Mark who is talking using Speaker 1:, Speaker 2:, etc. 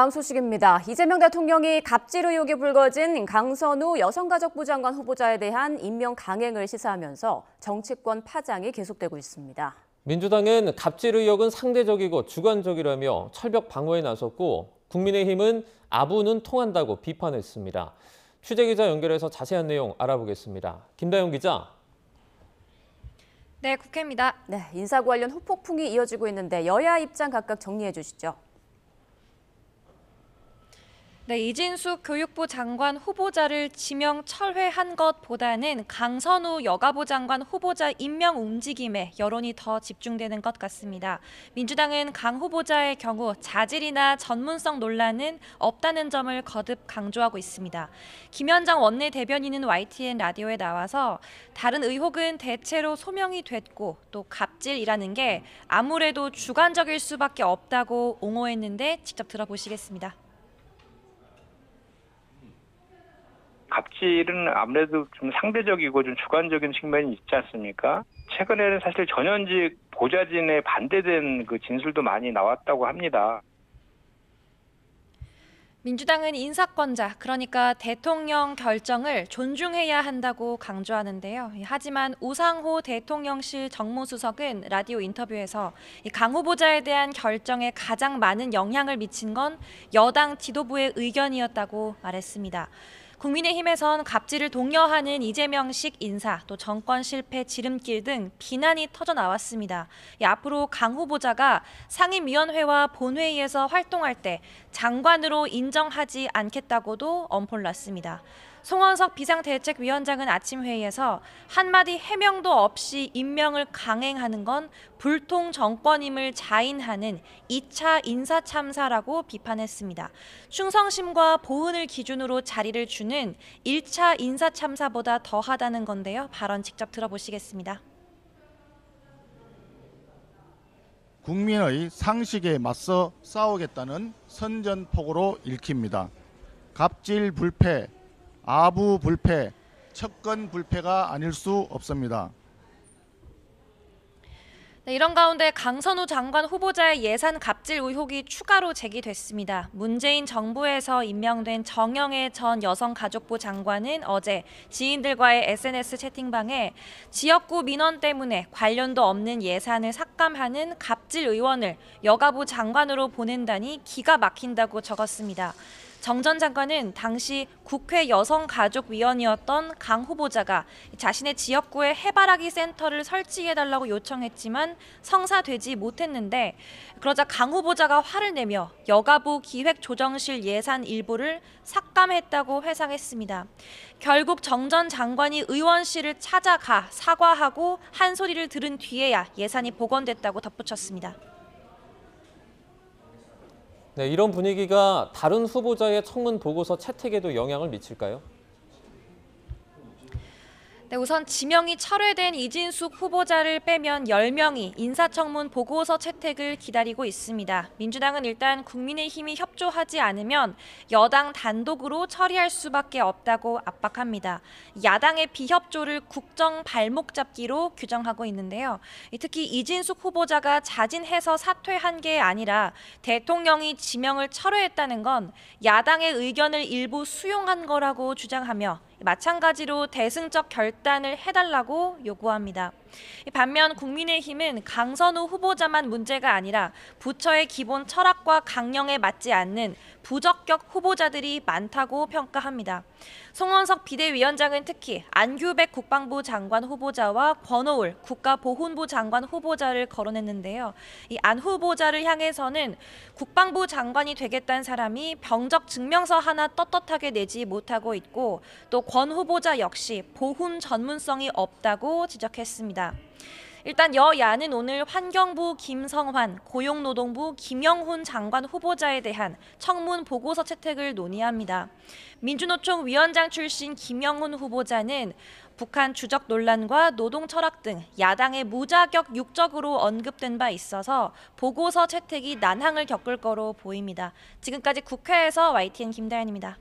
Speaker 1: 다음 소식입니다. 이재명 대통령이 갑질 의혹이 불거진 강선우 여성가족부 장관 후보자에 대한 임명 강행을 시사하면서 정치권 파장이 계속되고 있습니다.
Speaker 2: 민주당은 갑질 의혹은 상대적이고 주관적이라며 철벽 방어에 나섰고 국민의힘은 아부는 통한다고 비판했습니다. 취재기자 연결해서 자세한 내용 알아보겠습니다. 김다영 기자.
Speaker 3: 네, 국회입니다.
Speaker 1: 네, 인사 관련 후폭풍이 이어지고 있는데 여야 입장 각각 정리해 주시죠.
Speaker 3: 네, 이진숙 교육부 장관 후보자를 지명 철회한 것보다는 강선우 여가부 장관 후보자 임명 움직임에 여론이 더 집중되는 것 같습니다. 민주당은 강 후보자의 경우 자질이나 전문성 논란은 없다는 점을 거듭 강조하고 있습니다. 김현정 원내대변인은 YTN 라디오에 나와서 다른 의혹은 대체로 소명이 됐고 또 갑질이라는 게 아무래도 주관적일 수밖에 없다고 옹호했는데 직접 들어보시겠습니다.
Speaker 4: 갑질은 아무래도 좀 상대적이고 좀 주관적인 측면이 있지 않습니까? 최근에는 사실 전현직 보좌진에 반대된 그 진술도 많이 나왔다고 합니다.
Speaker 3: 민주당은 인사권자, 그러니까 대통령 결정을 존중해야 한다고 강조하는데요. 하지만 우상호 대통령실 정무수석은 라디오 인터뷰에서 강 후보자에 대한 결정에 가장 많은 영향을 미친 건 여당 지도부의 의견이었다고 말했습니다. 국민의힘에선 갑질을 독려하는 이재명식 인사, 또 정권 실패 지름길 등 비난이 터져 나왔습니다. 앞으로 강 후보자가 상임위원회와 본회의에서 활동할 때 장관으로 인정하지 않겠다고도 엄포를 놨습니다. 송원석 비상대책위원장은 아침 회의에서 한마디 해명도 없이 임명을 강행하는 건 불통 정권임을 자인하는 2차 인사참사라고 비판했습니다. 충성심과 보은을 기준으로 자리를 주는 1차 인사참사보다 더하다는 건데요. 발언 직접 들어보시겠습니다.
Speaker 5: 국민의 상식에 맞서 싸우겠다는 선전포고로 읽힙니다. 갑질 불패, 아부 불패, 척건 불패가 아닐 수 없습니다.
Speaker 3: 네, 이런 가운데 강선우 장관 후보자의 예산 갑질 의혹이 추가로 제기됐습니다. 문재인 정부에서 임명된 정영애 전 여성가족부 장관은 어제 지인들과의 SNS 채팅방에 지역구 민원 때문에 관련도 없는 예산을 삭감하는 갑질 의원을 여가부 장관으로 보낸다니 기가 막힌다고 적었습니다. 정 전 장관은 당시 국회 여성가족위원이었던 강 후보자가 자신의 지역구에 해바라기 센터를 설치해달라고 요청했지만 성사되지 못했는데 그러자 강 후보자가 화를 내며 여가부 기획조정실 예산 일부를 삭감했다고 회상했습니다. 결국 정 전 장관이 의원실을 찾아가 사과하고 한 소리를 들은 뒤에야 예산이 복원됐다고 덧붙였습니다.
Speaker 2: 네, 이런 분위기가 다른 후보자의 청문 보고서 채택에도 영향을 미칠까요?
Speaker 3: 네, 우선 지명이 철회된 이진숙 후보자를 빼면 10명이 인사청문 보고서 채택을 기다리고 있습니다. 민주당은 일단 국민의힘이 협조하지 않으면 여당 단독으로 처리할 수밖에 없다고 압박합니다. 야당의 비협조를 국정 발목 잡기로 규정하고 있는데요. 특히 이진숙 후보자가 자진해서 사퇴한 게 아니라 대통령이 지명을 철회했다는 건 야당의 의견을 일부 수용한 거라고 주장하며 마찬가지로 대승적 결단을 해달라고 요구합니다. 반면 국민의힘은 강선우 후보자만 문제가 아니라 부처의 기본 철학과 강령에 맞지 않는 부적격 후보자들이 많다고 평가합니다. 송원석 비대위원장은 특히 안규백 국방부 장관 후보자와 권오울 국가보훈부 장관 후보자를 거론했는데요. 이 안 후보자를 향해서는 국방부 장관이 되겠다는 사람이 병적 증명서 하나 떳떳하게 내지 못하고 있고 또 권 후보자 역시 보훈 전문성이 없다고 지적했습니다. 일단 여야는 오늘 환경부 김성환, 고용노동부 김영훈 장관 후보자에 대한 청문 보고서 채택을 논의합니다. 민주노총 위원장 출신 김영훈 후보자는 북한 주적 논란과 노동 철학 등 야당의 무자격 육적으로 언급된 바 있어서 보고서 채택이 난항을 겪을 거로 보입니다. 지금까지 국회에서 YTN 김다연입니다.